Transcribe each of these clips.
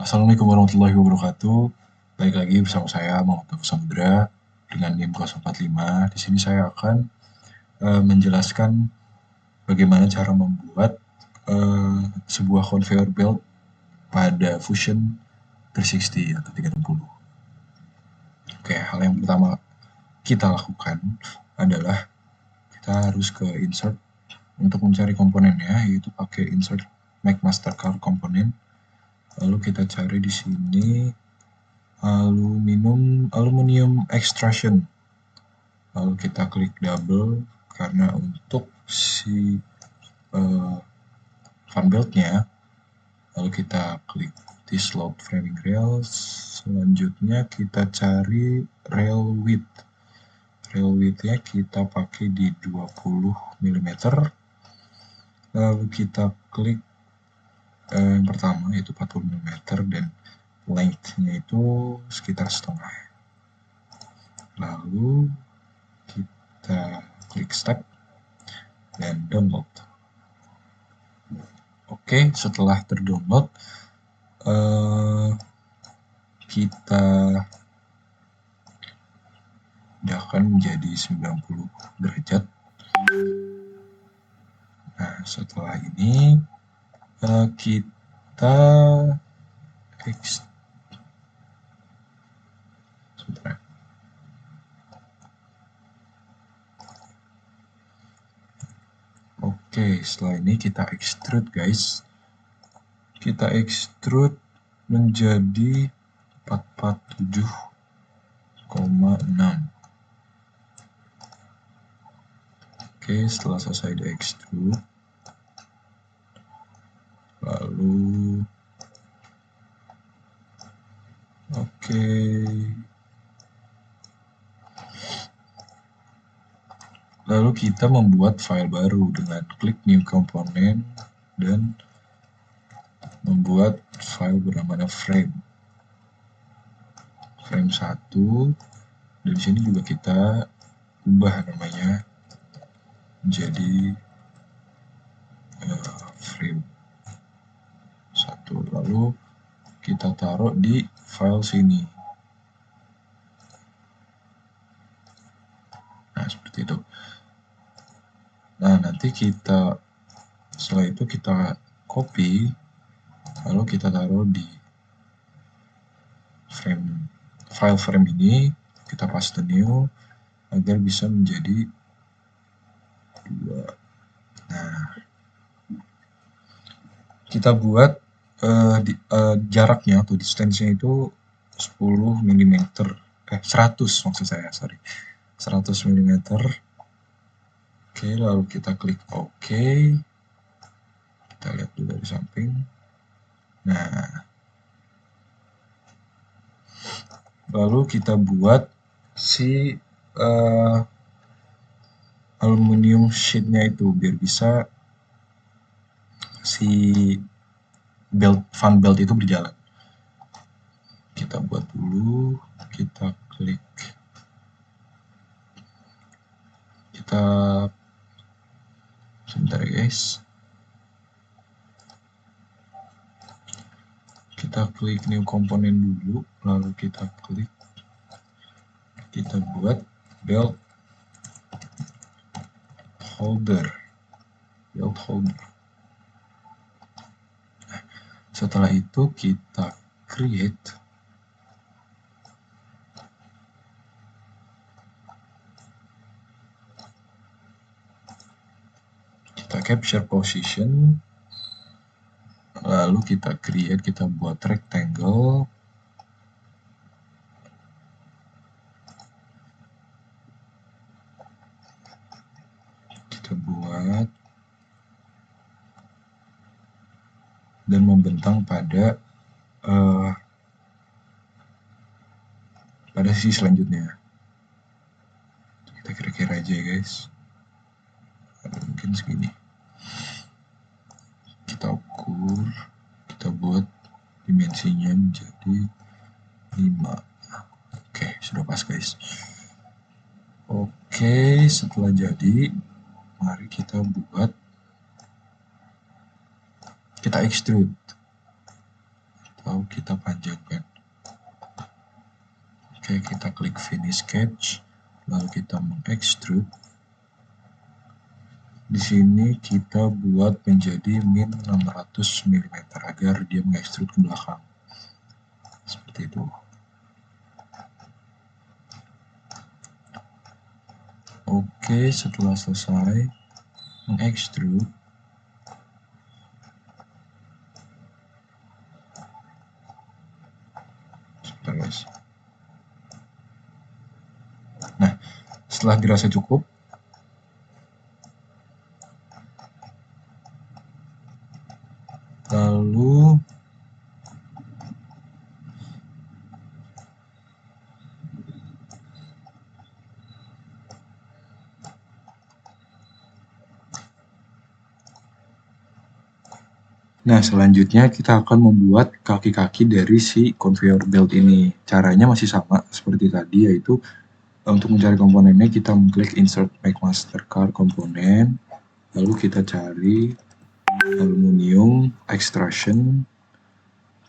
Assalamualaikum warahmatullahi wabarakatuh. Balik lagi bersama saya Muhammad Nova Samudra dengan NIM 045. Di sini saya akan menjelaskan bagaimana cara membuat sebuah conveyor belt pada Fusion 360 atau 360. Oke, hal yang pertama kita lakukan adalah kita harus ke insert untuk mencari komponennya, yaitu pakai insert make master car component. Lalu kita cari di sini aluminium extrusion. Lalu kita klik double karena untuk si fan beltnya. Lalu kita klik this load framing rails. Selanjutnya kita cari rail width. Rail width-nya kita pakai di 20 mm. Lalu kita klik yang pertama yaitu 40 mm dan length-nya itu sekitar setengah. Lalu kita klik start dan download. Oke, setelah terdownload kita pindahkan menjadi 90 derajat. Nah, setelah ini kita Oke, setelah ini kita extrude, guys. Kita extrude menjadi 447,6. Oke, setelah selesai di extrude, lalu kita membuat file baru dengan klik new component dan membuat file bernama frame 1, dan di sini juga kita ubah namanya menjadi frame 1, lalu kita taruh di file sini. Nah, seperti itu. Nah, nanti setelah itu kita copy, lalu kita taruh di file frame ini, kita paste new agar bisa menjadi 2. Nah, kita buat jaraknya atau distance-nya itu 10 mm, 100 maksud saya, 100 mm. Oke, lalu kita klik OK. Kita lihat dulu dari samping. Nah, lalu kita buat si aluminium sheet-nya itu biar bisa si fan belt itu berjalan. Kita buat dulu, kita klik, sebentar ya guys, kita klik new component dulu, lalu kita klik, kita buat belt holder. Setelah itu kita create, kita capture position, lalu kita create, kita buat rectangle, kita buat dan membentang pada sisi selanjutnya. Kita kira-kira aja ya guys, mungkin segini. Kita ukur, kita buat dimensinya menjadi 5. Oke, sudah pas guys. Oke, setelah jadi, mari kita extrude. atau kita panjangkan. Oke, kita klik finish sketch, lalu kita mengextrude. Di sini kita buat menjadi min 600 mm agar dia mengekstrud ke belakang. Seperti itu. Oke, setelah selesai mengekstrud, sebentar guys. Nah, setelah dirasa cukup, lalu selanjutnya kita akan membuat kaki-kaki dari si conveyor belt ini. Caranya masih sama seperti tadi, yaitu untuk mencari komponennya kita mengklik insert make master car komponen, lalu kita cari aluminium extrusion,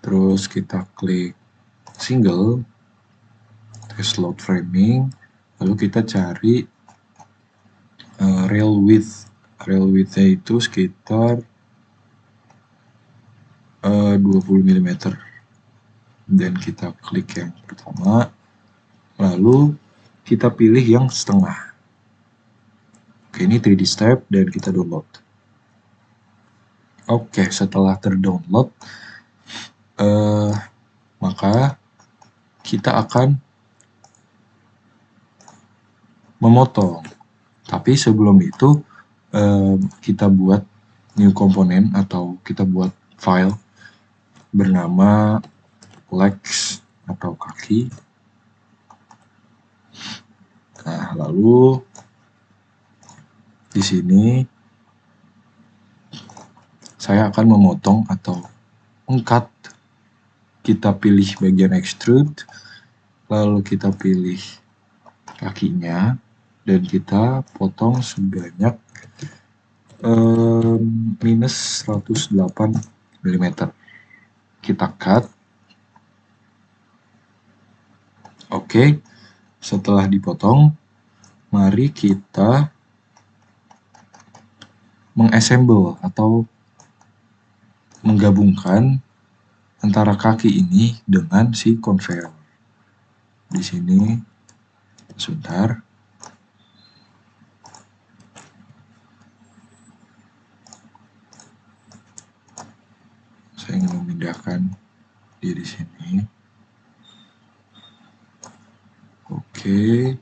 terus kita klik single, terus load framing, lalu kita cari rail width-nya itu sekitar 20 mm, dan kita klik yang pertama, lalu kita pilih yang setengah. Oke, ini 3D step dan kita download. Oke, setelah terdownload, maka kita akan memotong. Tapi sebelum itu kita buat new komponen atau kita buat file bernama legs atau kaki. Nah, lalu di sini saya akan memotong atau meng-cut. Kita pilih bagian extrude, lalu kita pilih kakinya, dan kita potong sebanyak minus 108 mm. Kita cut. Oke, setelah dipotong, mari kita mengassemble atau menggabungkan antara kaki ini dengan si conveyor. Di sini, sebentar. Saya ingin memindahkan dia di sini. Oke.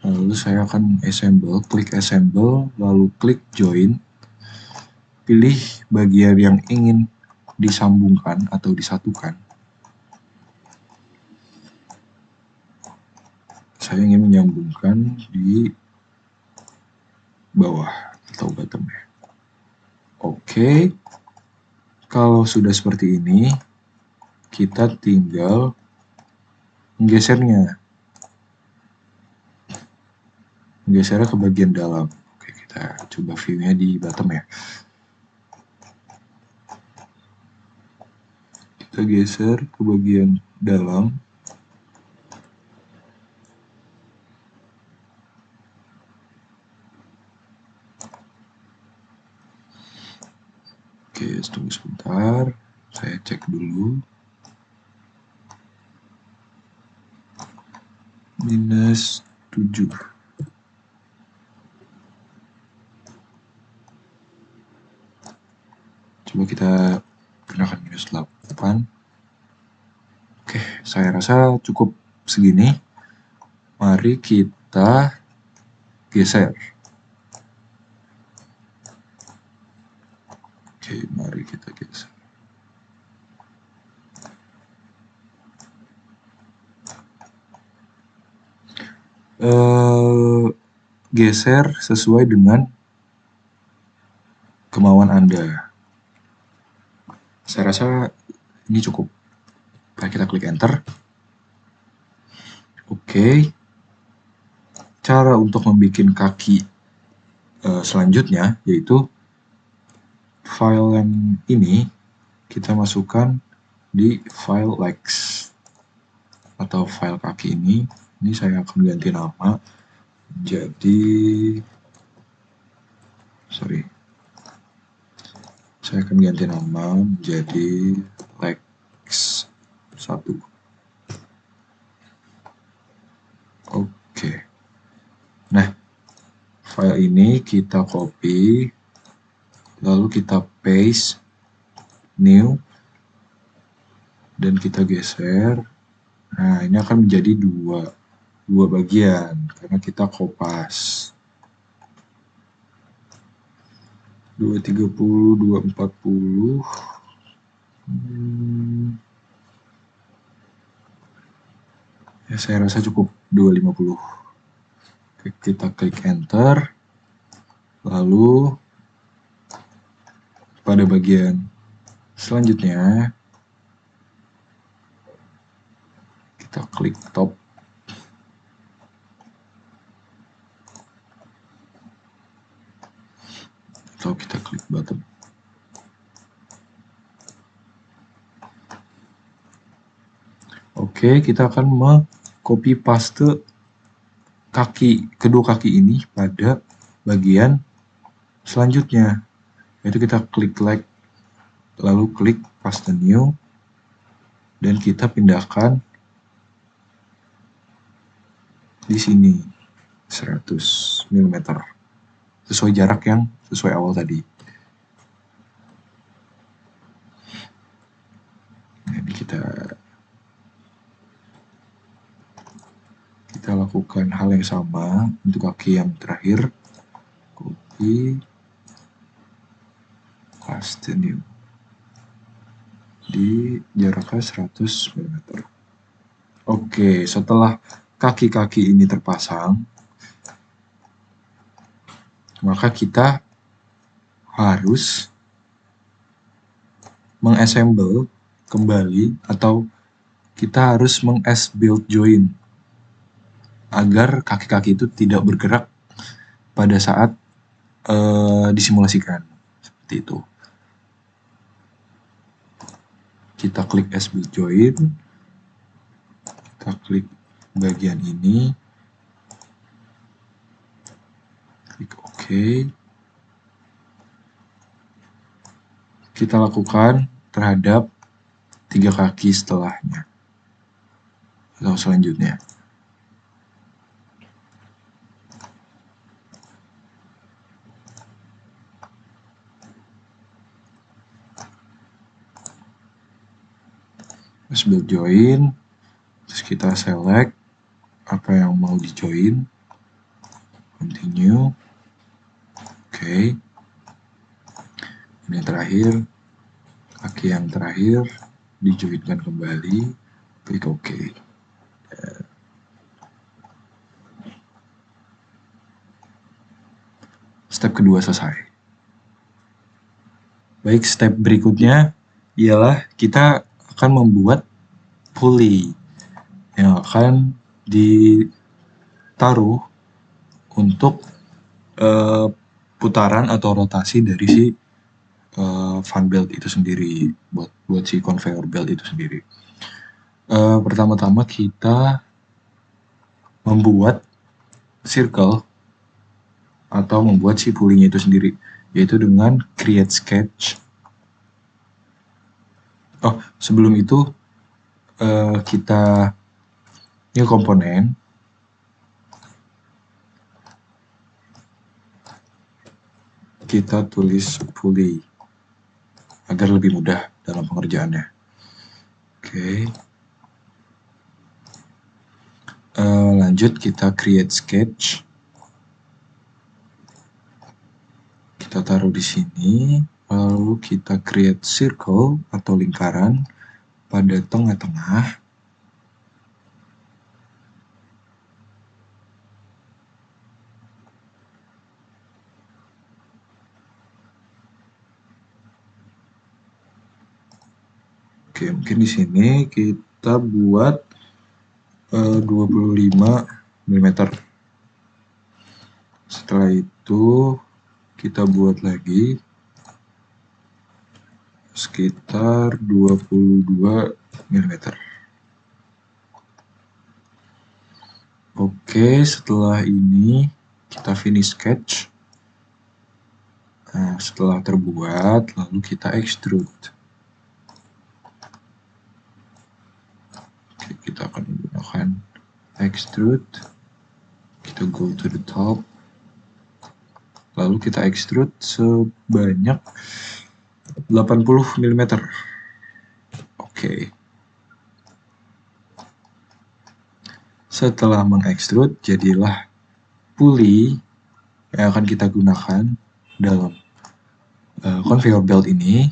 Lalu saya akan assemble, klik assemble, lalu klik join. Pilih bagian yang ingin disambungkan atau disatukan. Saya ingin menyambungkan di bawah atau bottomnya. Oke. Kalau sudah seperti ini, kita tinggal menggesernya. Menggesernya ke bagian dalam. Oke, kita coba view-nya di bottom ya. Kita geser ke bagian dalam. Oke, tunggu sebentar. Saya cek dulu. Minus 7. Coba kita gunakan minus 8. Oke, saya rasa cukup segini. Mari kita geser. Oke, mari kita geser. Geser sesuai dengan kemauan Anda. Saya rasa ini cukup. Kita klik enter. Oke. Cara untuk membuat kaki selanjutnya yaitu file yang ini kita masukkan di file legs atau file kaki ini saya akan ganti nama jadi saya akan ganti nama menjadi legs 1. Oke. Nah, file ini kita copy, lalu kita paste, new, dan kita geser. Nah, ini akan menjadi dua bagian karena kita kopas. 230, 240. Ya, saya rasa cukup 250. Oke, kita klik enter. Lalu pada bagian selanjutnya kita klik top. Atau kita klik bottom. Oke, kita akan copy paste kedua kaki ini pada bagian selanjutnya, yaitu kita klik like, lalu klik paste new, dan kita pindahkan di sini 100 mm sesuai jarak yang sesuai awal tadi. Jadi kita lakukan hal yang sama untuk kaki yang terakhir. Copy, paste new di jaraknya 100 mm. Oke, setelah kaki-kaki ini terpasang, maka kita harus mengassemble kembali atau kita harus meng-build join agar kaki-kaki itu tidak bergerak pada saat disimulasikan. Seperti itu. Kita klik build join, kita klik bagian ini, klik OK. Kita lakukan terhadap 3 kaki setelahnya atau selanjutnya. Build join, terus kita select apa yang mau di join, continue. Oke. Ini terakhir, kaki yang terakhir dijoinkan kembali, klik OK. Step kedua selesai. Baik, step berikutnya ialah kita akan membuat pulley yang akan ditaruh untuk putaran atau rotasi dari si fan belt itu sendiri, buat si conveyor belt itu sendiri. Pertama-tama kita membuat circle atau membuat si pulley-nya itu sendiri, yaitu dengan create sketch. Oh, sebelum itu kita new komponen, kita tulis pulley agar lebih mudah dalam pengerjaannya. Oke. Lanjut kita create sketch. Kita taruh di sini, lalu kita create circle atau lingkaran pada tengah-tengah. Oke, mungkin di sini kita buat 25 mm. Setelah itu kita buat lagi sekitar 22 mm. Oke, setelah ini kita finish sketch. Nah, setelah terbuat, lalu kita extrude. Oke, kita akan menggunakan extrude. Kita go to the top. Lalu kita extrude sebanyak 80 mm. Oke. Setelah mengekstrud, jadilah puli yang akan kita gunakan dalam conveyor belt ini.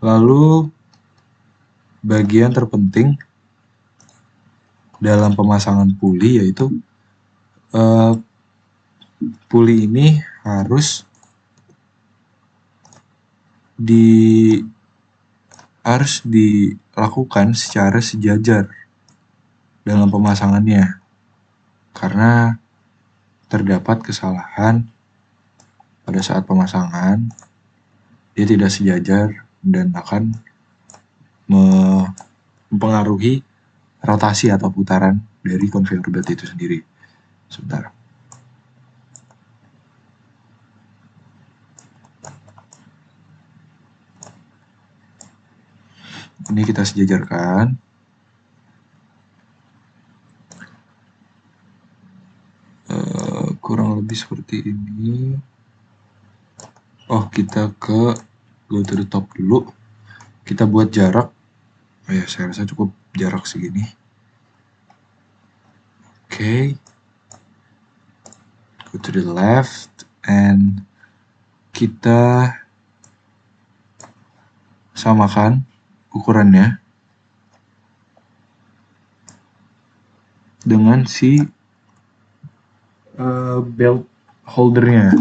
Lalu bagian terpenting dalam pemasangan puli yaitu puli ini harus dilakukan secara sejajar dalam pemasangannya, karena terdapat kesalahan pada saat pemasangan, dia tidak sejajar dan akan mempengaruhi rotasi atau putaran dari conveyor belt itu sendiri. Sebentar. Ini kita sejajarkan. Kurang lebih seperti ini. Oh, kita go to the top dulu. Kita buat jarak. Oh ya, saya rasa cukup jarak segini. Oke. Go to the left and kita samakan ukurannya dengan si belt holdernya.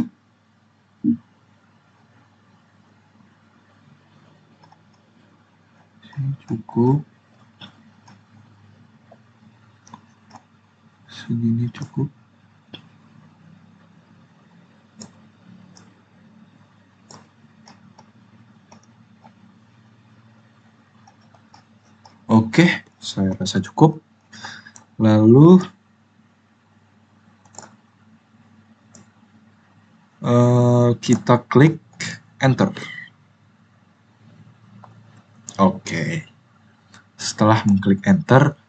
Ini cukup, segini cukup. Oke, saya rasa cukup. Lalu kita klik enter. Oke. Setelah mengklik enter,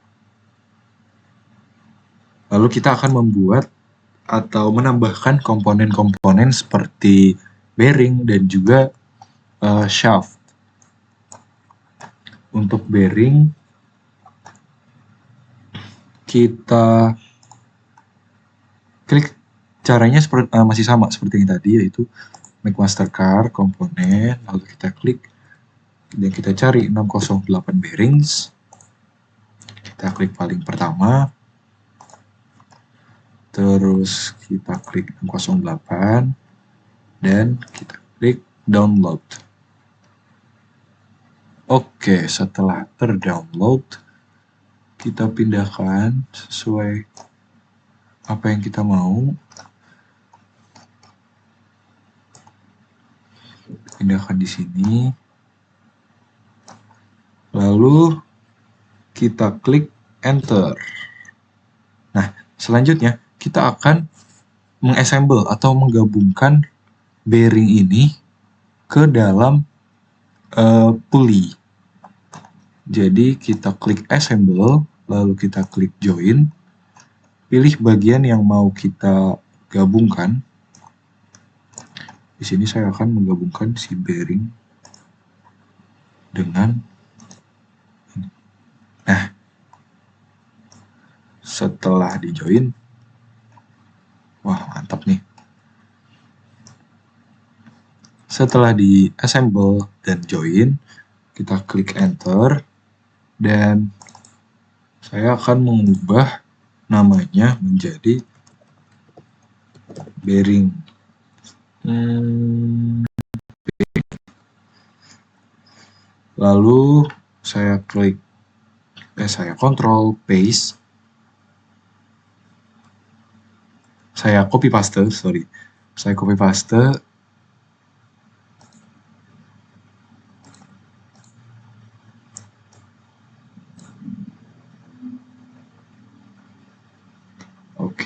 lalu kita akan membuat atau menambahkan komponen-komponen seperti bearing dan juga shaft. Untuk bearing, kita klik, caranya masih sama seperti yang tadi, yaitu make master car, komponen, lalu kita klik dan kita cari 608 bearings. Kita klik paling pertama, terus kita klik 608 dan kita klik download. Oke, setelah terdownload, kita pindahkan sesuai apa yang kita mau. Pindahkan di sini. Lalu kita klik enter. Nah, selanjutnya kita akan mengassemble atau menggabungkan bearing ini ke dalam pulley. Jadi kita klik assemble, lalu kita klik join, pilih bagian yang mau kita gabungkan. Di sini saya akan menggabungkan si bearing dengan ini. Nah, setelah di join, wah mantap nih. Setelah di assemble dan join, kita klik enter dan saya akan mengubah namanya menjadi bearing. Lalu saya klik, saya control paste, saya copy paste,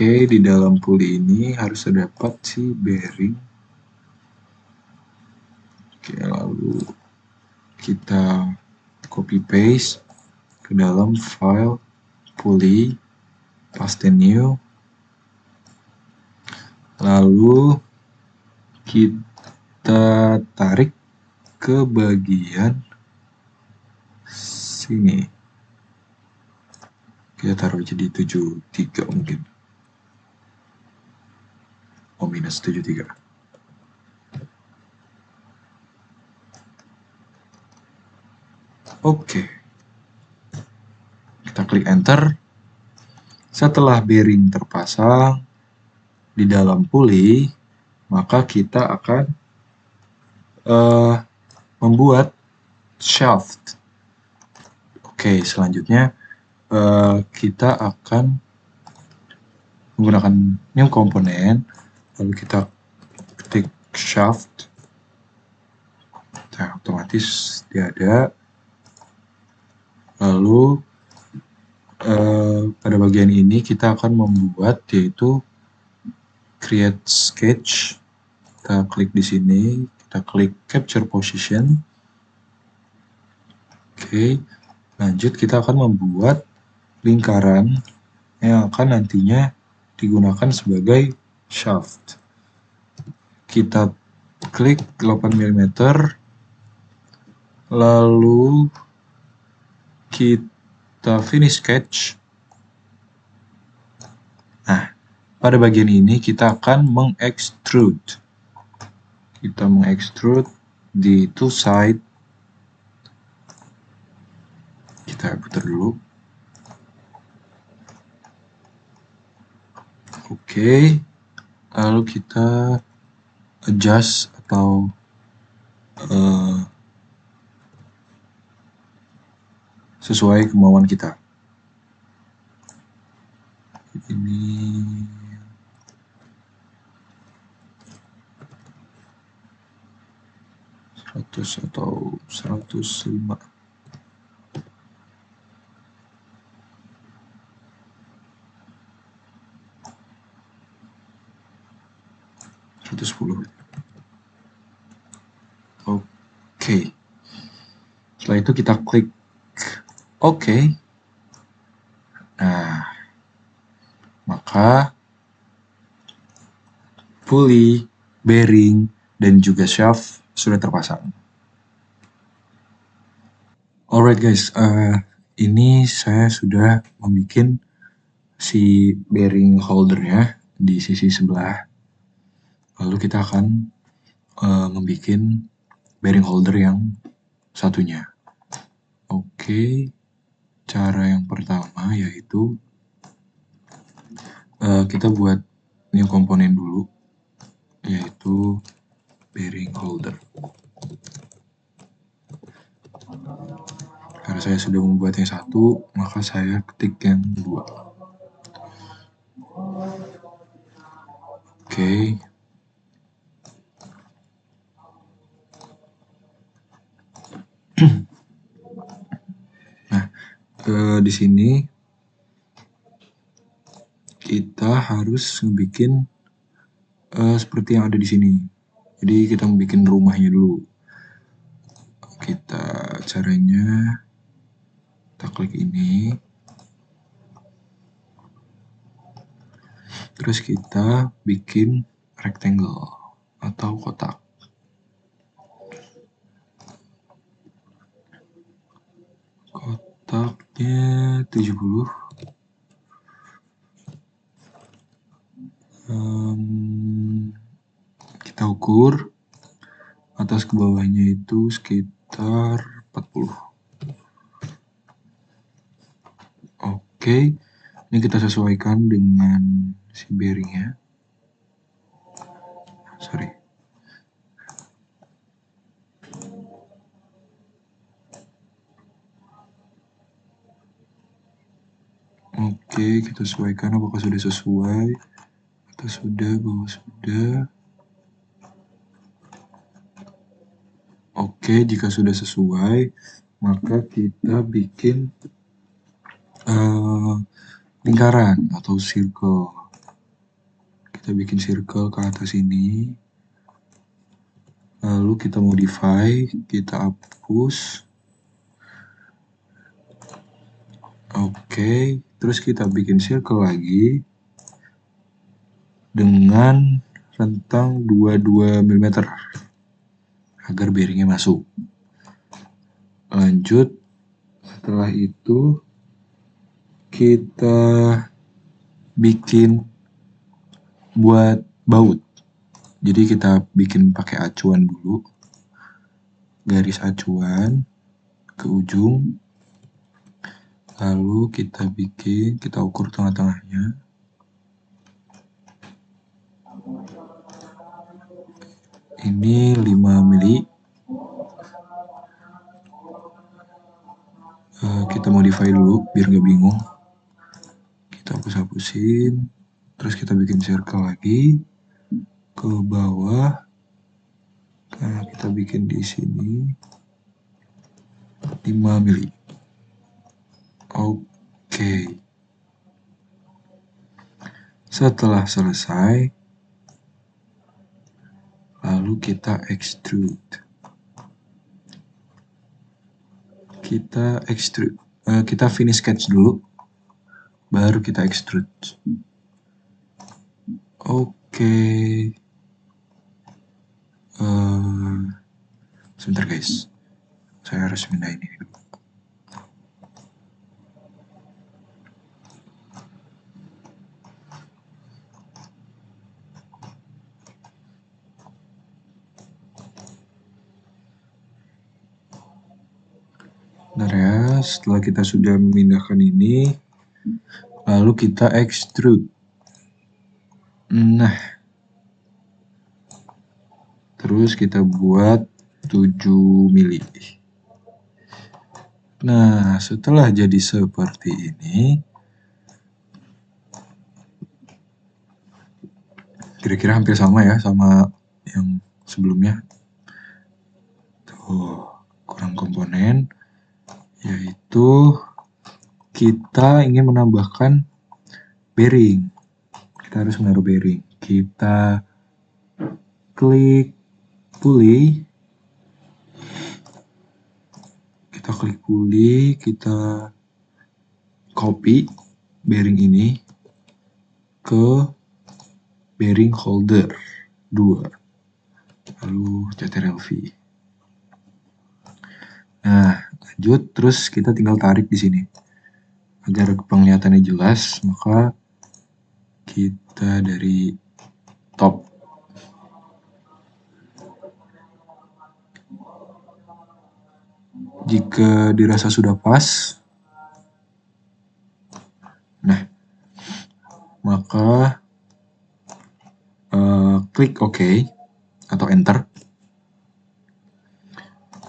Oke, di dalam puli ini harus terdapat si bearing. Oke, lalu kita copy paste ke dalam file puli, paste new, lalu kita tarik ke bagian sini. Kita taruh jadi 73 mungkin. Oh, minus 73. Oke. Kita klik enter. Setelah bearing terpasang di dalam puli, maka kita akan membuat shaft. Oke, selanjutnya kita akan menggunakan new komponen, lalu kita ketik shaft. Nah, otomatis dia ada. Lalu pada bagian ini kita akan membuat, yaitu create sketch. Kita klik di sini, kita klik capture position. Oke, lanjut kita akan membuat lingkaran yang akan nantinya digunakan sebagai shaft. Kita klik 8 mm, lalu kita finish sketch. Nah, pada bagian ini kita akan mengextrude. Kita mengextrude di two side. Kita putar dulu. Oke, lalu kita adjust atau sesuai kemauan kita. Ini atau 105. 110. Oke. Setelah itu kita klik OK. Nah, maka puli, bearing, dan juga shaft sudah terpasang. Alright guys, ini saya sudah membuat si bearing holdernya di sisi sebelah. Lalu kita akan membuat bearing holder yang satunya. Oke, cara yang pertama yaitu kita buat new komponen dulu, yaitu bearing holder. Karena saya sudah membuat yang satu, maka saya ketik yang dua. Oke. Nah, di sini kita harus bikin seperti yang ada di sini. Jadi kita bikin rumahnya dulu. Caranya kita klik ini, terus kita bikin rectangle atau kotak. Kotaknya 70. Kita ukur atas ke bawahnya itu sekitar 40. Oke, ini kita sesuaikan dengan si bearingnya. Sorry. Oke, kita sesuaikan apakah sudah sesuai. Atas sudah, bawah sudah. Oke, jika sudah sesuai, maka kita bikin lingkaran atau circle. Kita bikin circle ke atas ini. Lalu kita modify, kita hapus. Oke, terus kita bikin circle lagi dengan rentang 22 mm agar bearingnya masuk. Lanjut, setelah itu kita bikin buat baut. Jadi kita bikin pakai acuan dulu, garis acuan ke ujung. Lalu kita ukur tengah-tengahnya. Ini 5 mili. Kita modify dulu biar nggak bingung. Kita hapus-hapusin. Terus kita bikin circle lagi ke bawah. Nah, kita bikin di sini 5 mili. Oke. Setelah selesai, lalu kita extrude. Kita finish sketch dulu, baru kita extrude. Oke. Sebentar guys, saya harus pindah ini dulu. Bentar ya, setelah kita sudah memindahkan ini, lalu kita extrude. Nah, terus kita buat 7 mili. Nah, setelah jadi seperti ini, kira-kira hampir sama ya sama yang sebelumnya. Tuh, kurang komponen, yaitu kita ingin menambahkan bearing. Kita harus menaruh bearing. Kita klik pulley. Kita copy bearing ini ke bearing holder 2. Lalu CTRL-V. Nah, lanjut, terus kita tinggal tarik di sini. Agar penglihatannya jelas, maka kita dari top. Jika dirasa sudah pas, nah, maka klik OK atau Enter.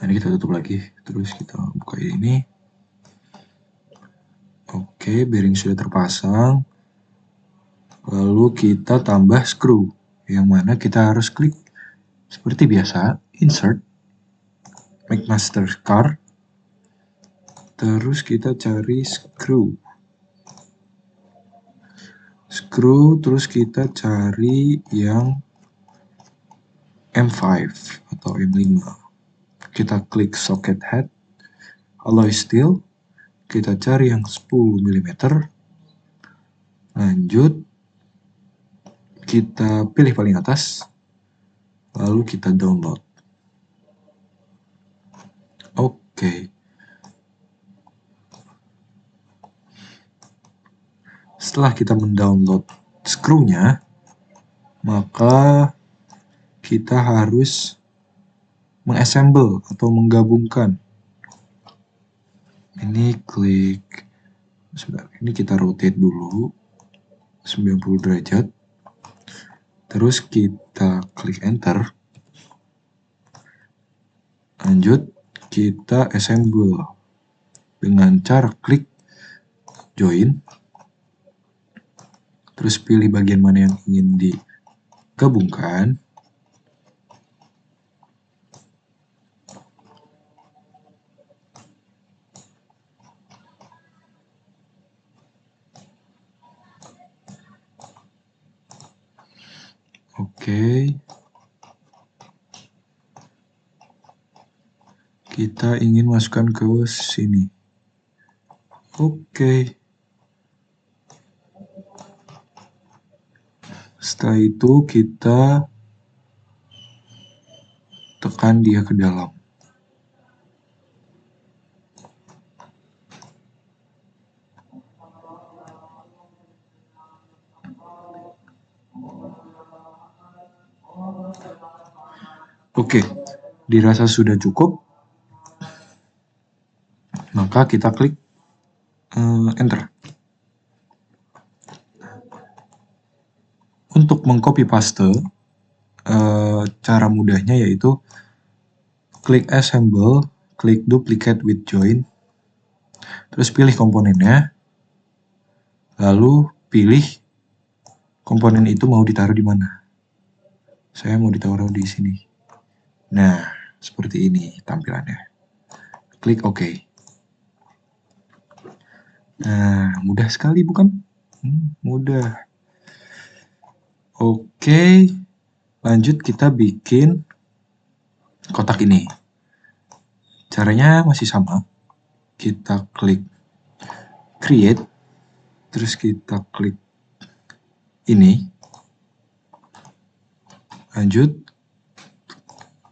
Ini kita tutup lagi, terus kita buka ini. Oke, bearing sudah terpasang. Lalu kita tambah screw, yang mana kita harus klik seperti biasa, Insert, Make Master Car. Terus kita cari screw, terus kita cari yang M5 atau M5. Kita klik socket head, alloy steel, kita cari yang 10 mm. Lanjut, kita pilih paling atas, lalu kita download. Oke. Setelah kita mendownload screw-nya, maka kita harus mengassemble atau menggabungkan. Ini klik, sebentar, ini kita rotate dulu 90 derajat. Terus kita klik Enter. Lanjut, kita assemble dengan cara klik Join. Terus pilih bagian mana yang ingin digabungkan. Oke. Kita ingin masukkan ke sini. Oke. Setelah itu kita tekan dia ke dalam. Oke, dirasa sudah cukup, maka kita klik enter. Untuk mengcopy paste, cara mudahnya yaitu klik assemble, klik duplicate with join, terus pilih komponennya, lalu pilih komponen itu mau ditaruh di mana. Saya mau ditaruh di sini. Nah, seperti ini tampilannya. Klik OK. Nah, mudah sekali bukan? Mudah. Oke, lanjut kita bikin kotak ini. Caranya masih sama. Kita klik create, terus kita klik ini. Lanjut,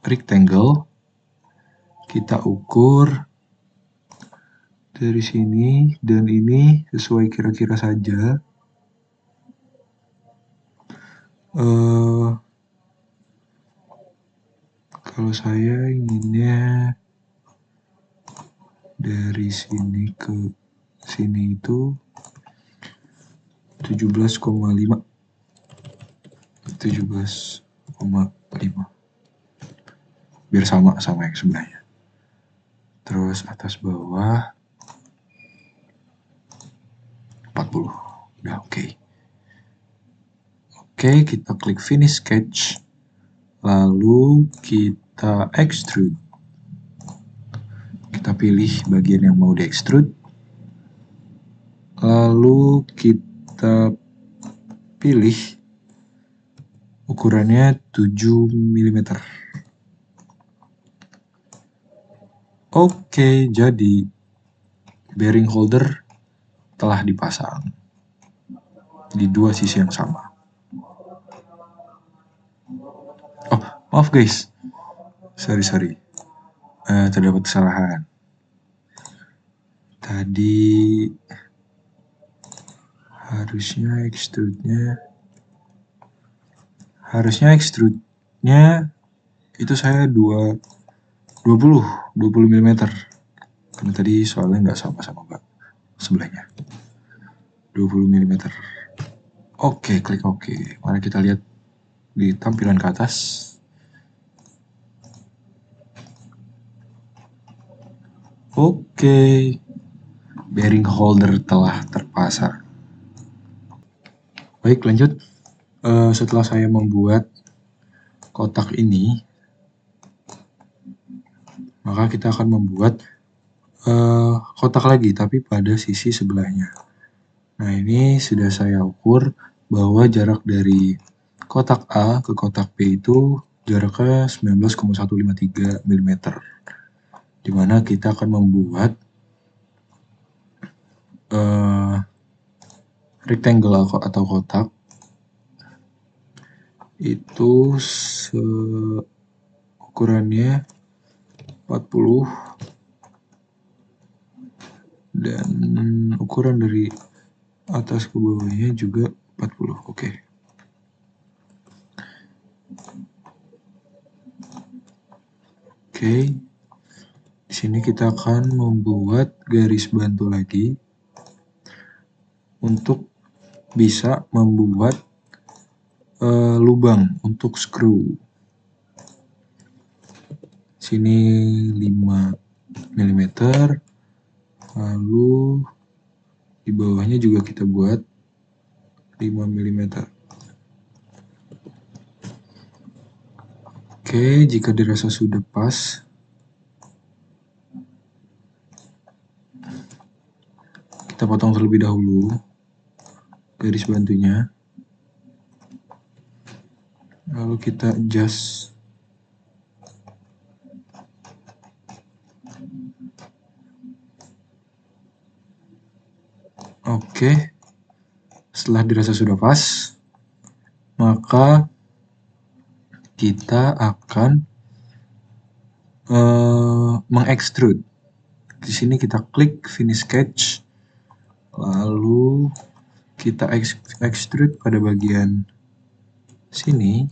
rectangle. Kita ukur dari sini dan ini sesuai kira-kira saja. Kalau saya inginnya dari sini ke sini itu 17,5. Biar sama yang sebelahnya. Terus atas bawah 40. Udah oke. Oke, kita klik finish sketch. Lalu kita extrude. Kita pilih bagian yang mau di extrude. Lalu kita pilih ukurannya 7 mm. Oke, jadi bearing holder telah dipasang di dua sisi yang sama. Oh, maaf guys. Sorry. Terdapat kesalahan. Tadi harusnya extrude-nya itu saya 20 mm. Karena tadi soalnya nggak sama Mbak sebelahnya. 20 mm. Oke, klik OK. Mari kita lihat di tampilan ke atas. Oke, bearing holder telah terpasang. Baik, lanjut. Setelah saya membuat kotak ini, maka kita akan membuat kotak lagi, tapi pada sisi sebelahnya. Nah, ini sudah saya ukur bahwa jarak dari kotak A ke kotak B itu jaraknya 19,153 mm. Dimana kita akan membuat rectangle atau kotak itu ukurannya 40 dan ukuran dari atas ke bawahnya juga 40. Oke. Oke. Di sini kita akan membuat garis bantu lagi untuk bisa membuat lubang untuk screw. Sini 5 mm. Lalu di bawahnya juga kita buat 5 mm. Oke, jika dirasa sudah pas, kita potong terlebih dahulu garis bantunya. lalu kita adjust. Oke, setelah dirasa sudah pas, maka kita akan mengextrude. Di sini kita klik finish sketch, lalu kita extrude pada bagian sini.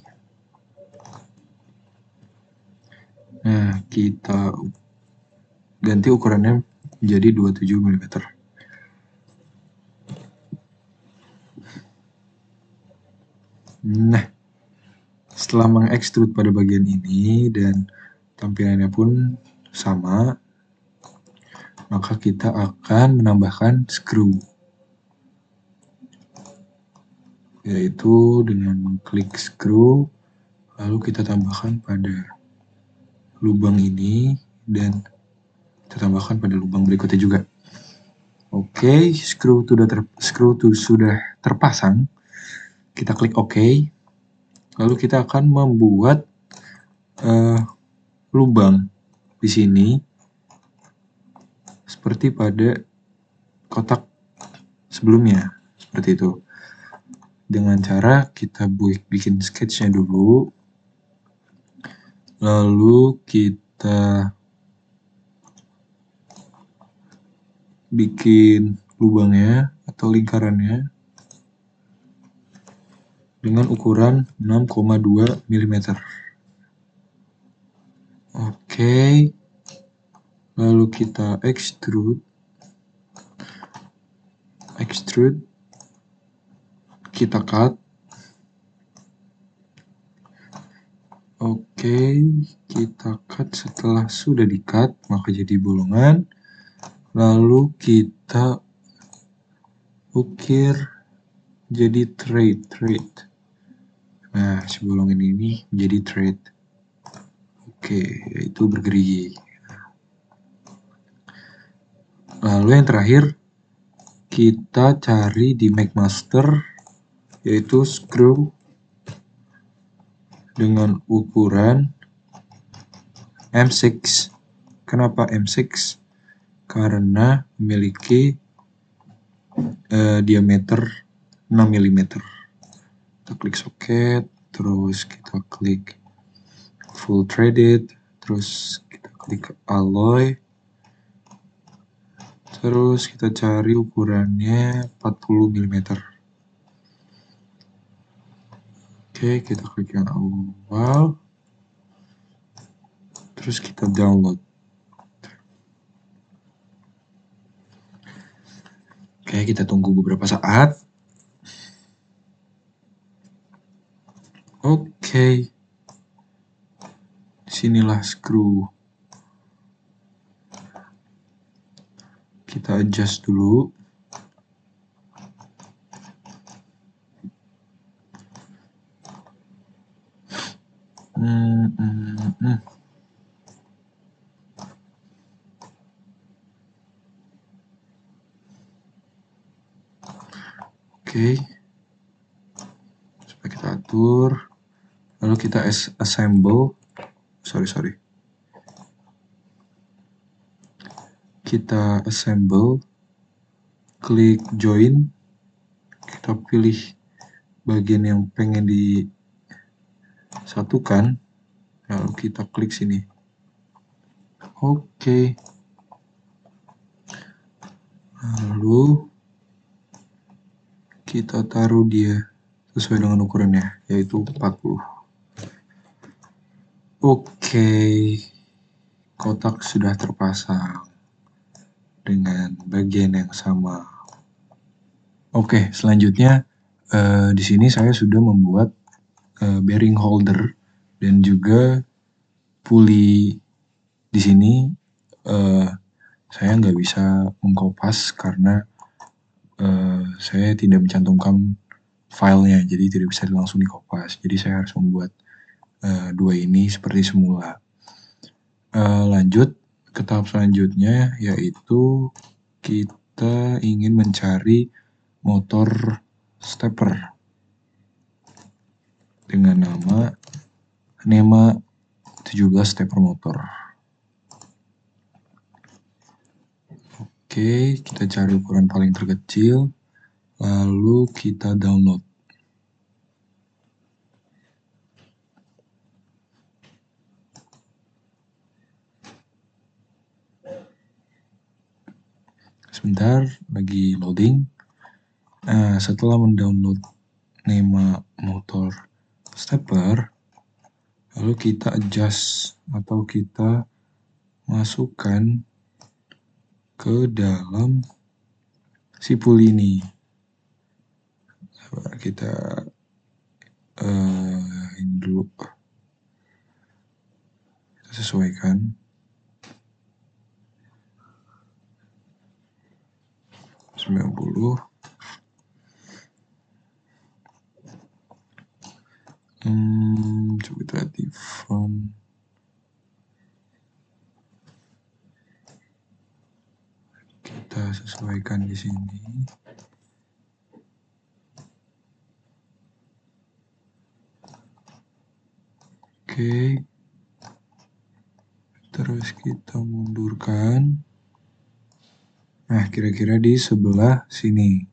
Nah, kita ganti ukurannya menjadi 27 mm. Nah, setelah mengextrude pada bagian ini dan tampilannya pun sama, maka kita akan menambahkan screw, yaitu dengan mengklik screw, lalu kita tambahkan pada lubang ini dan kita tambahkan pada lubang berikutnya juga. Oke, screw sudah terpasang. Kita klik OK. Lalu kita akan membuat lubang di sini seperti pada kotak sebelumnya, seperti itu. Dengan cara kita bikin sketchnya dulu, lalu kita bikin lubangnya atau lingkarannya dengan ukuran 6,2 mm. Oke, lalu kita extrude, kita cut. Oke, kita cut. Setelah sudah di-cut, maka jadi bolongan. Lalu kita ukir jadi thread. Nah, si bolongan ini menjadi thread. Oke, yaitu bergerigi. Lalu yang terakhir, kita cari di Make Master, yaitu screw dengan ukuran M6. Kenapa M6? Karena memiliki diameter 6 mm. Kita klik socket, terus kita klik full threaded, terus kita klik alloy, terus kita cari ukurannya 40 mm. Oke, kita klik yang awal, terus kita download. Oke, kita tunggu beberapa saat. Oke, disinilah screw. Kita adjust dulu. Oke, supaya kita atur, lalu kita assemble. Kita assemble, klik join, kita pilih bagian yang pengen disatukan, lalu kita klik sini. Oke, lalu kita taruh dia sesuai dengan ukurannya, yaitu 40. Oke, kotak sudah terpasang dengan bagian yang sama. Oke, selanjutnya di sini saya sudah membuat bearing holder dan juga pulley. Di sini saya nggak bisa mengkopas karena saya tidak mencantumkan filenya, jadi tidak bisa langsung dikopas. Jadi saya harus membuat dua ini seperti semula. Lanjut ke tahap selanjutnya, yaitu kita ingin mencari motor stepper. dengan nama NEMA 17 stepper motor. Oke, kita cari ukuran paling terkecil, lalu kita download. Sebentar, lagi loading. Nah, setelah mendownload NEMA motor stepper, lalu kita adjust atau kita masukkan ke dalam sipul ini. Kita ini dulu, kita sesuaikan. Coba kita lihat di front. Kita sesuaikan di sini. Oke. Terus kita mundurkan. Nah, kira-kira di sebelah sini.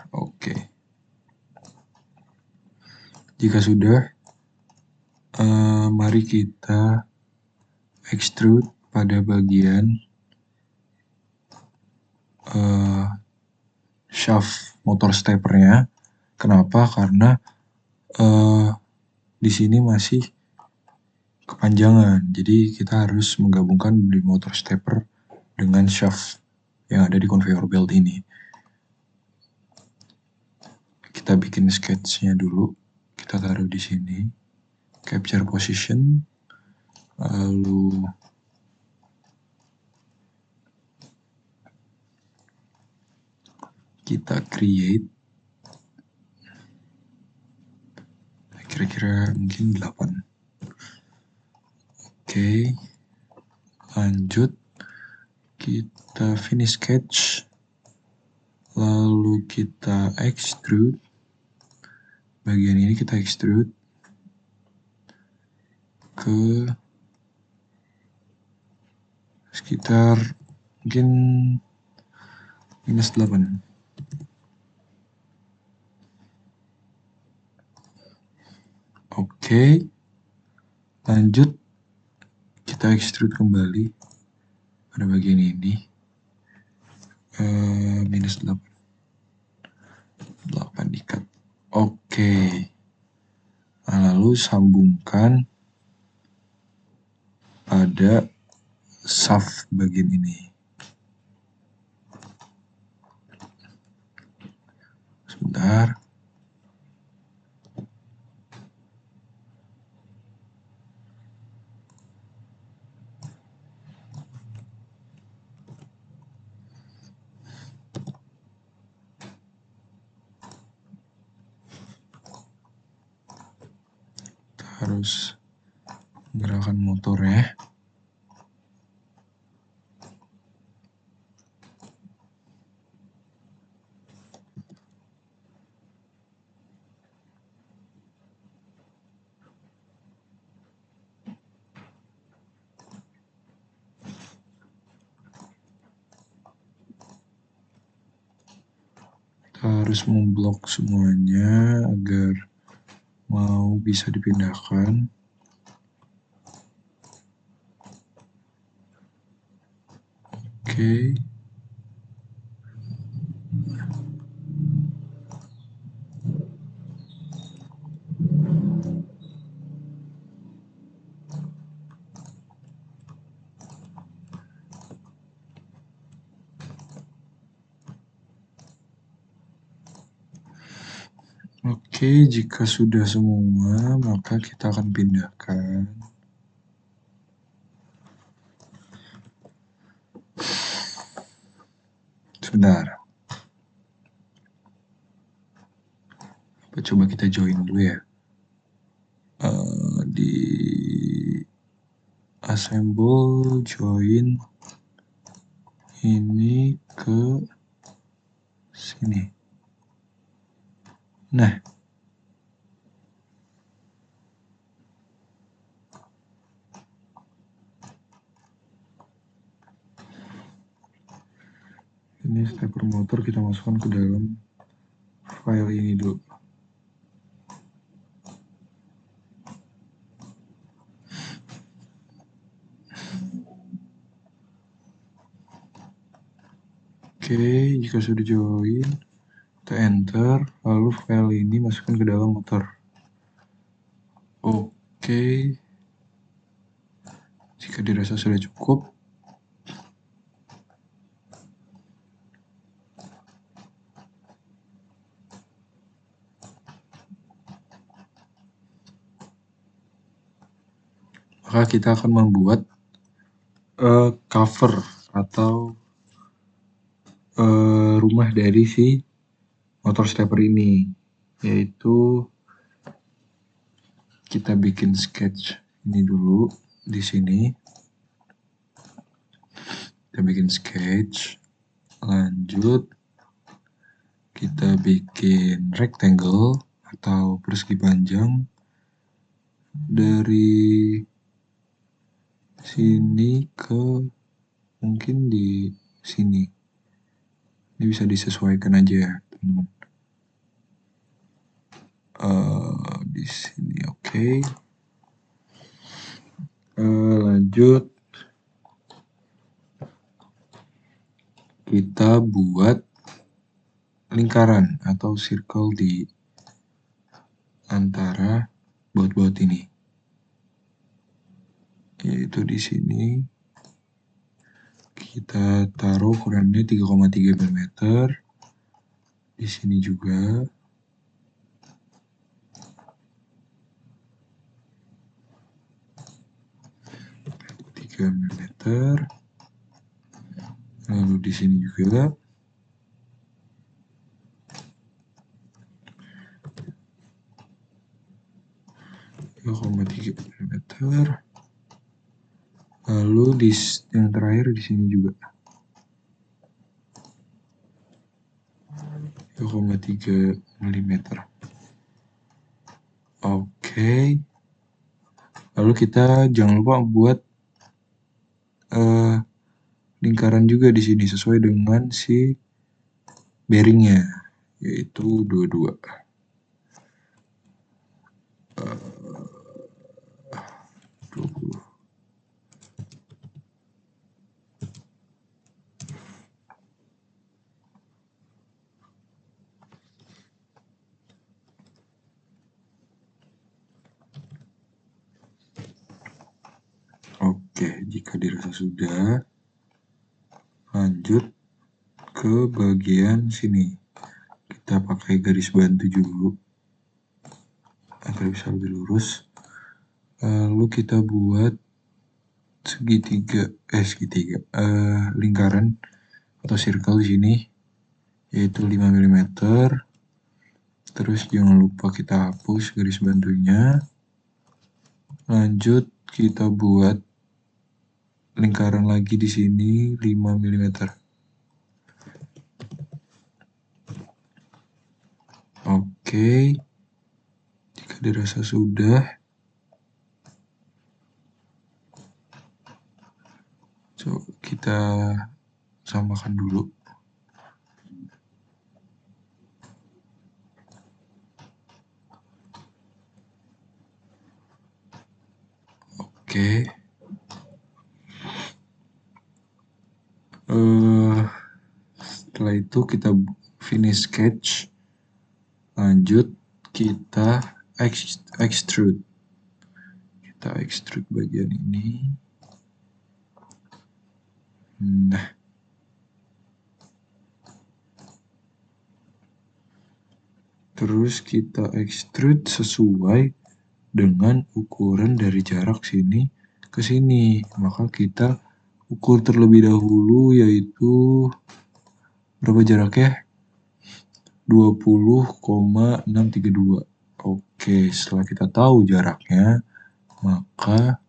Oke. Jika sudah, mari kita extrude pada bagian shaft motor steppernya. Kenapa? Karena di sini masih kepanjangan, jadi kita harus menggabungkan di motor stepper dengan shaft yang ada di conveyor belt ini. Kita bikin sketch-nya dulu, kita taruh di sini, capture position, lalu kita create, kira-kira mungkin 8. Oke, lanjut, kita finish sketch, lalu kita extrude, bagian ini kita extrude ke sekitar mungkin -8. Oke, lanjut kita extrude kembali pada bagian ini, -8, 8 dikat. Oke, nah, lalu sambungkan pada shaft bagian ini. Sebentar. Kita harus menggerakkan motornya. Kita harus memblok semuanya agar mau bisa dipindahkan. Oke. Oke, jika sudah semua, maka kita akan pindahkan. Sebentar. Coba kita join dulu ya. Di assemble, join ini ke sini. Nah, ini stepper motor kita masukkan ke dalam file ini dulu. Oke, jika sudah join, kita enter, lalu file ini masukkan ke dalam motor. Oke, jika dirasa sudah cukup, maka kita akan membuat cover atau rumah dari si motor stepper ini, yaitu kita bikin sketch ini dulu di sini. Kita bikin sketch, lanjut kita bikin rectangle atau persegi panjang dari sini ke mungkin di sini. Ini bisa disesuaikan aja ya, teman-teman. Di sini oke. Lanjut kita buat lingkaran atau circle di antara baut-baut ini, yaitu di sini kita taruh ukurannya 3,3 mm. Di sini juga 3 mm. Lalu di sini juga 3,3 mm. Lalu di yang terakhir di sini juga 3,3 mm. Oke. Lalu kita jangan lupa buat lingkaran juga di sini sesuai dengan si bearingnya, yaitu 22. Oke, jika dirasa sudah, lanjut ke bagian sini. Kita pakai garis bantu dulu agar bisa lebih lurus. Lalu kita buat lingkaran atau circle di sini, yaitu 5 mm. Terus jangan lupa kita hapus garis bantunya. Lanjut kita buat lingkaran lagi di sini 5 mm. Oke. Jika dirasa sudah, coba kita samakan dulu. Oke. Setelah itu kita finish sketch. Lanjut kita extrude. Kita extrude bagian ini. Nah. Terus kita extrude sesuai dengan ukuran dari jarak sini ke sini. Maka kita ukur terlebih dahulu, yaitu berapa jaraknya? 20,632. Oke, setelah kita tahu jaraknya, maka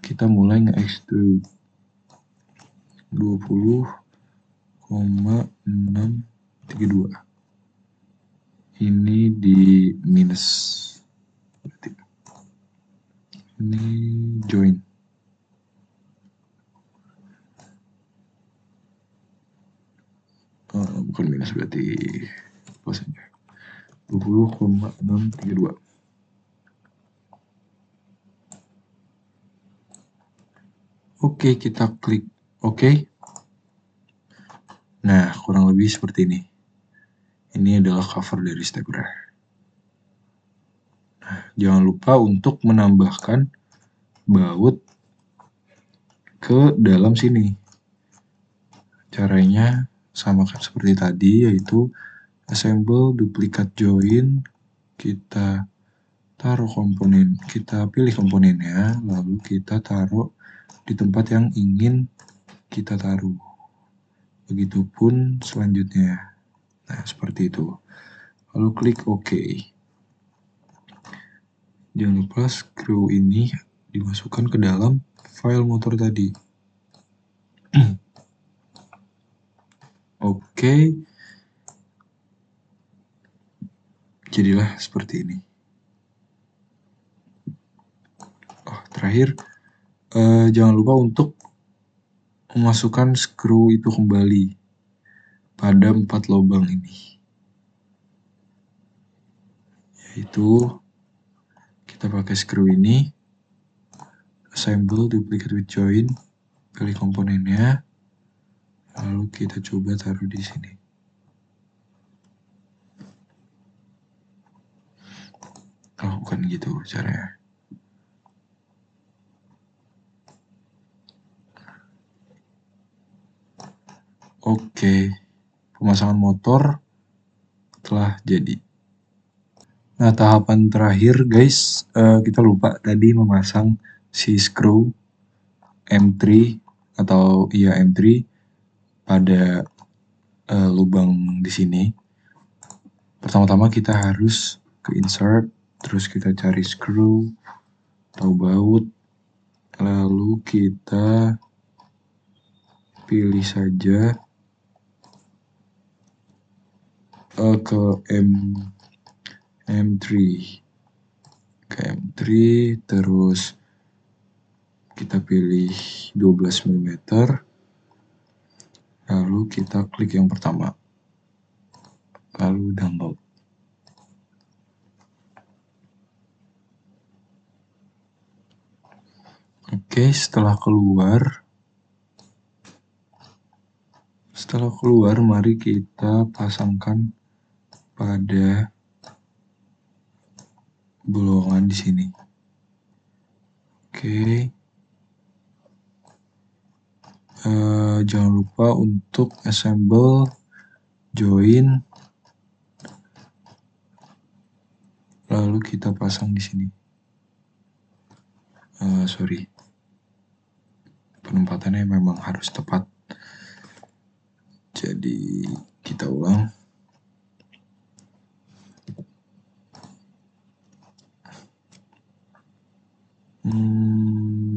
kita mulai nge-extrude 20,632. ini di minus, ini join. Bukan minus, berarti plus aja. 20,632. Oke, kita klik oke. Nah, kurang lebih seperti ini. Ini adalah cover dari Stepbrah. Nah, jangan lupa untuk menambahkan baut ke dalam sini. Caranya sama seperti tadi, yaitu assemble, duplicate, join. Kita taruh komponen, kita pilih komponennya, lalu kita taruh di tempat yang ingin kita taruh. Begitupun selanjutnya. Nah, seperti itu. Lalu klik OK. Jangan lupa screw ini dimasukkan ke dalam file motor tadi. Oke. Jadilah seperti ini. Terakhir, jangan lupa untuk memasukkan screw itu kembali pada 4 lubang ini, yaitu kita pakai screw ini, assemble, duplicate with join, pilih komponennya, lalu kita coba taruh di sini. Bukan gitu caranya. Oke, pemasangan motor telah jadi. Nah, tahapan terakhir guys, kita lupa tadi memasang si screw M3 atau M3 pada lubang di sini. Pertama-tama kita harus ke insert, terus kita cari screw atau baut, lalu kita pilih saja ke M3, terus kita pilih 12 mm, lalu kita klik yang pertama, lalu download. Oke, setelah keluar, mari kita pasangkan pada bolongan di sini. Oke. Jangan lupa untuk assemble, join, lalu kita pasang di sini. Penempatannya memang harus tepat. Jadi kita ulang.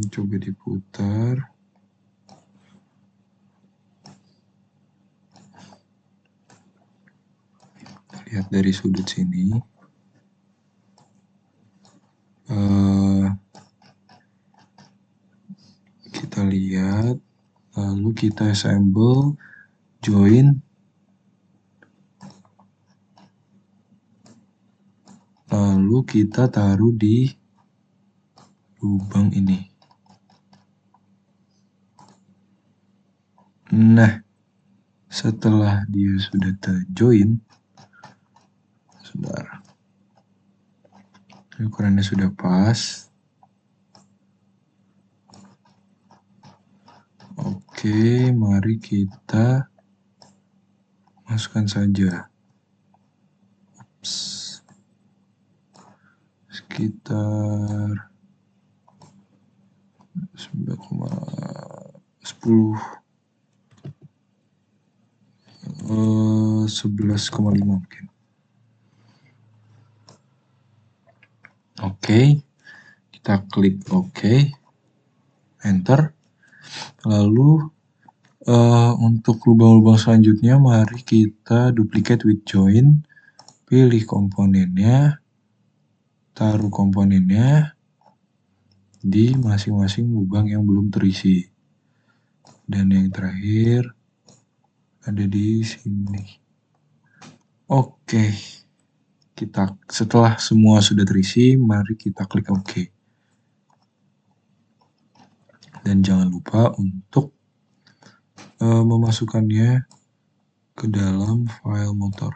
Coba diputar. Lihat dari sudut sini. Kita lihat, lalu kita assemble, join, lalu kita taruh di lubang ini. Nah, setelah dia sudah terjoin, sebentar, ukurannya sudah pas. Oke, mari kita masukkan saja. Sekitar 11,5 mungkin. Oke, kita klik OK, enter. Lalu untuk lubang-lubang selanjutnya, mari kita duplicate with join, pilih komponennya, taruh komponennya di masing-masing lubang yang belum terisi. Dan yang terakhir ada di sini. Oke. Setelah semua sudah terisi, mari kita klik OK. Dan jangan lupa untuk memasukkannya ke dalam file motor.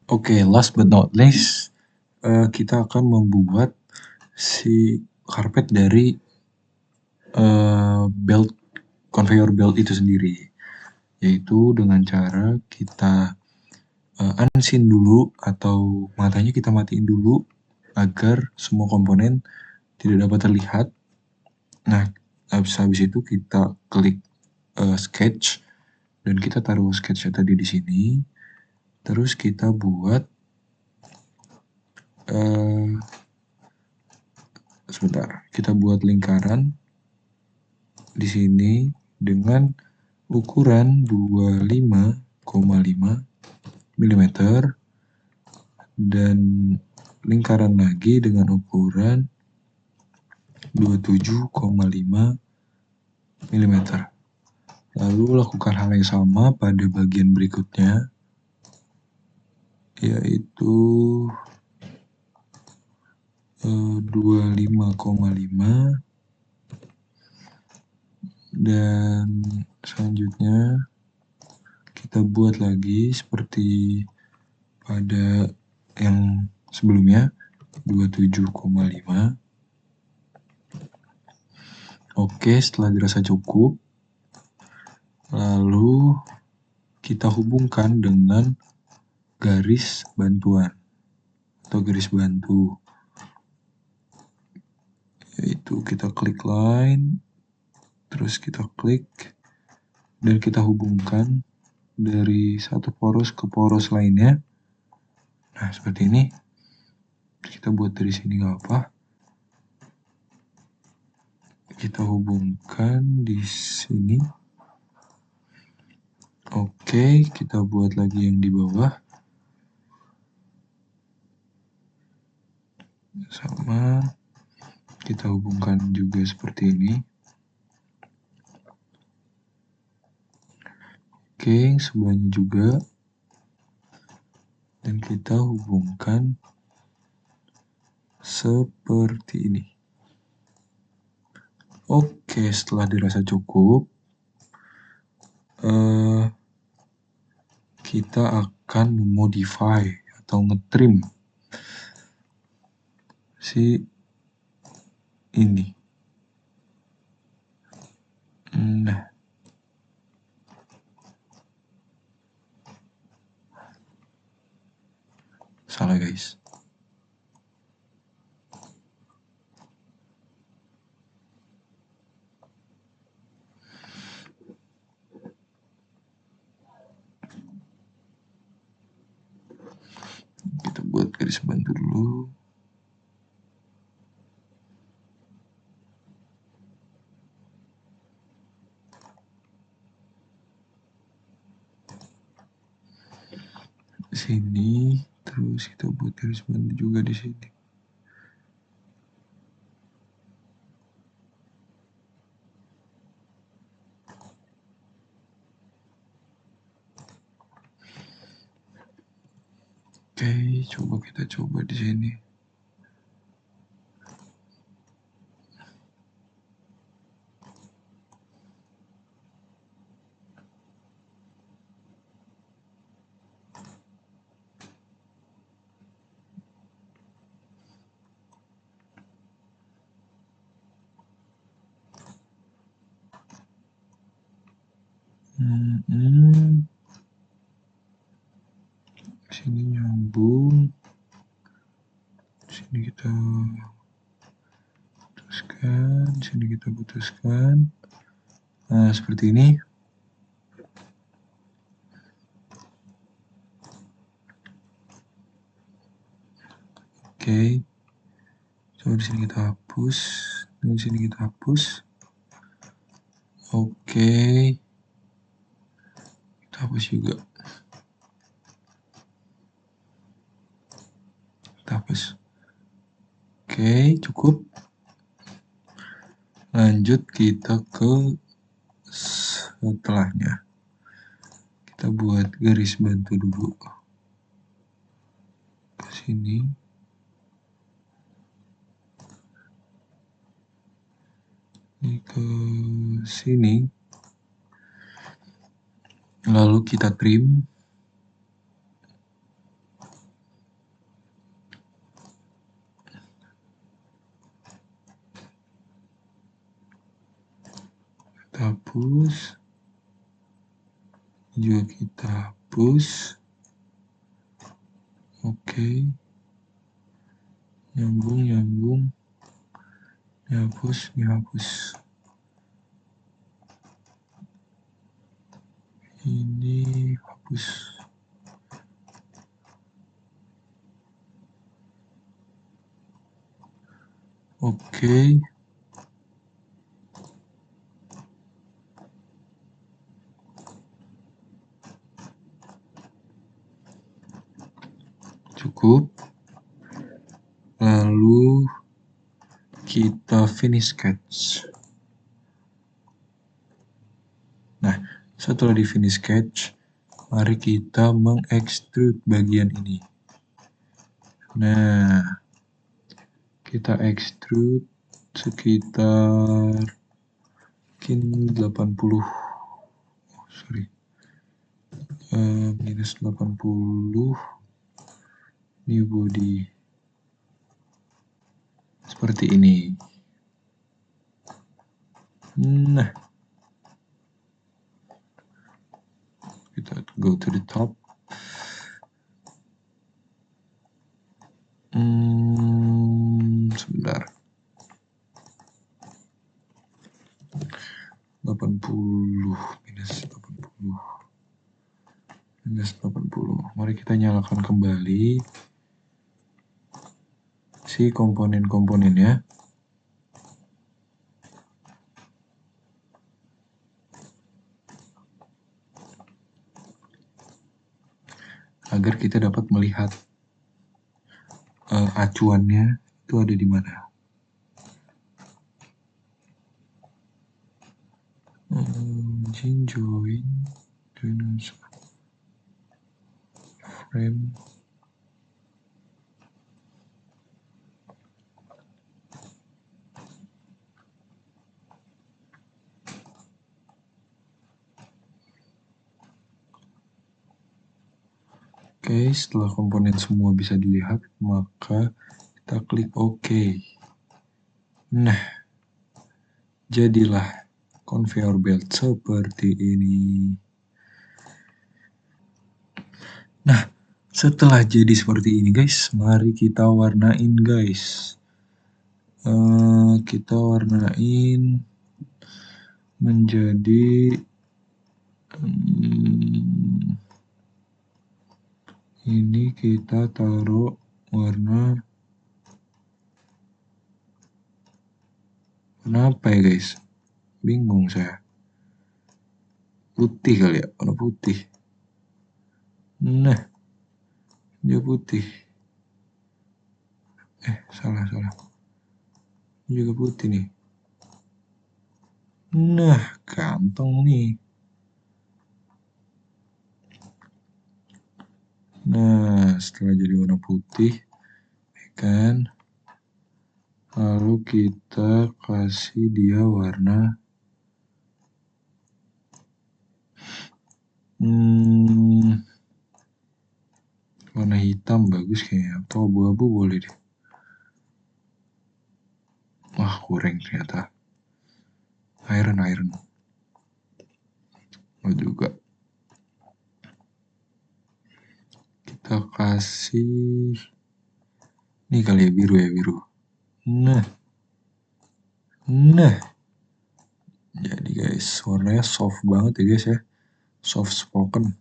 Oke, last but not least, kita akan membuat si karpet dari conveyor belt itu sendiri, yaitu dengan cara kita unseen dulu atau matanya kita matiin dulu agar semua komponen tidak dapat terlihat. Nah, habis itu kita klik sketch dan kita taruh sketchnya tadi di sini. Terus kita buat kita buat lingkaran di sini dengan ukuran 25,5 mm dan lingkaran lagi dengan ukuran 27,5 mm. Lalu lakukan hal yang sama pada bagian berikutnya, yaitu 25,5, dan selanjutnya kita buat lagi seperti pada yang sebelumnya 27,5. Oke, setelah dirasa cukup, lalu kita hubungkan dengan garis bantuan atau garis bantu, yaitu kita klik line, terus kita klik dan kita hubungkan dari satu poros ke poros lainnya. Nah, seperti ini. Kita buat dari sini nggak apa. Kita hubungkan di sini. Oke, kita buat lagi yang di bawah. Sama, kita hubungkan juga seperti ini. Oke, sebelahnya juga. Dan kita hubungkan seperti ini. Oke, setelah dirasa cukup, kita akan memodify atau ngetrim si ini. Nah, salah guys. Kita buat garis bantu dulu. Di sini, terus kita buat garis bantu juga di sini. Oke, kita coba di sini. Sini nyambung. Sini kita putuskan, sini kita putuskan. Nah, seperti ini. Oke. Coba di sini kita hapus, di sini kita hapus. Oke, kita hapus juga. Kita hapus. Oke, cukup. Lanjut kita ke setelahnya. Kita buat garis bantu dulu. Ke sini. Ini ke sini. Lalu kita trim. Kita hapus. Juga kita hapus. Oke. Nyambung. Dihapus. Ini hapus. Oke. Cukup. Lalu kita finish sketch. Nah, setelah di finish sketch, mari kita mengekstrud bagian ini. Nah, kita ekstrud sekitar mungkin 80. Minus 80. Ini body. Seperti ini. Nah, kita go to the top. Sebentar. 80 minus 80. Mari kita nyalakan kembali si komponen-komponennya. Agar kita dapat melihat acuannya itu ada di mana. Join frame. Oke, setelah komponen semua bisa dilihat, maka kita klik OK. Nah, jadilah conveyor belt seperti ini. Nah, setelah jadi seperti ini guys, mari kita warnain guys. Kita warnain menjadi ini kita taruh warna apa ya guys? Bingung saya. Putih kali ya, warna putih. Nah, dia putih. Salah. Ini juga putih nih. Nah, kantong nih. Nah, setelah jadi warna putih, kan? Lalu kita kasih dia warna warna hitam bagus kayaknya, atau abu-abu boleh deh. Wah, kurang ternyata. Iron. Oh juga. Kita kasih ini kali ya, biru. Nah. Jadi guys, warnanya soft banget ya guys ya. Soft spoken.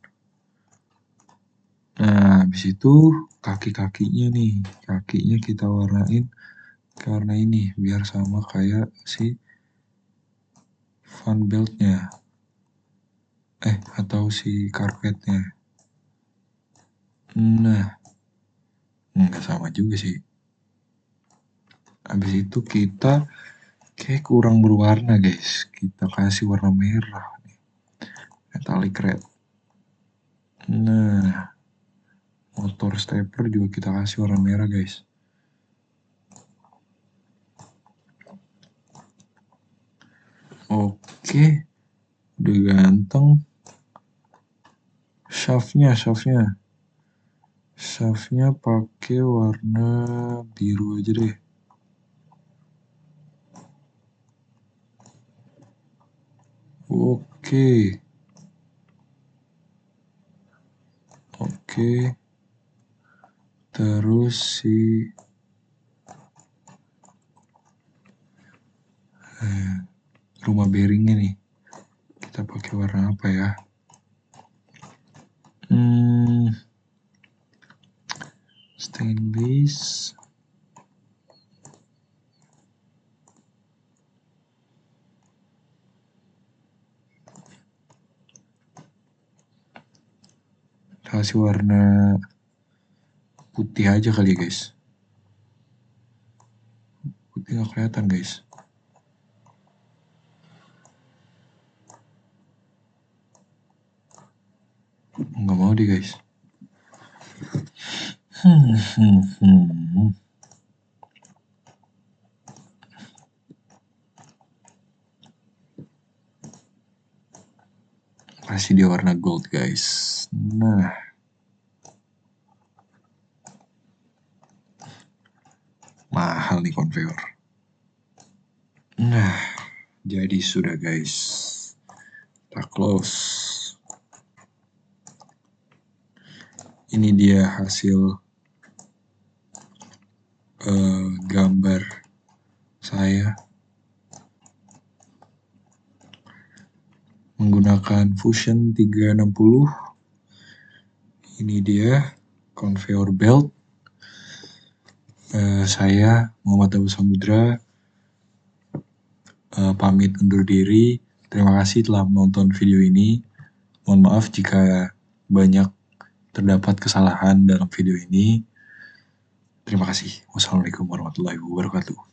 Nah, habis itu kaki-kakinya nih. Kakinya kita warnain karena ini biar sama kayak si fan beltnya atau si karpetnya. Nah, nggak sama juga sih. Habis itu kita kayak kurang berwarna guys, kita kasih warna merah nih, metallic red. Nah, motor stepler juga kita kasih warna merah guys. Oke, udah ganteng. Shaftnya pakai warna biru aja deh. Oke. Terus si rumah bearingnya nih, kita pakai warna apa ya? Stainless. Kasih warna putih aja kali guys. Putih nggak kelihatan guys. Nggak mau deh guys. Kasih dia warna gold guys. Nah, mahal nih conveyor. Nah, jadi sudah guys. Kita close. Ini dia hasil gambar saya menggunakan Fusion 360. Ini dia conveyor belt. Saya Muhammad Abu Samudra pamit undur diri. Terima kasih telah menonton video ini. Mohon maaf jika banyak terdapat kesalahan dalam video ini. Terima kasih. Wassalamualaikum warahmatullahi wabarakatuh.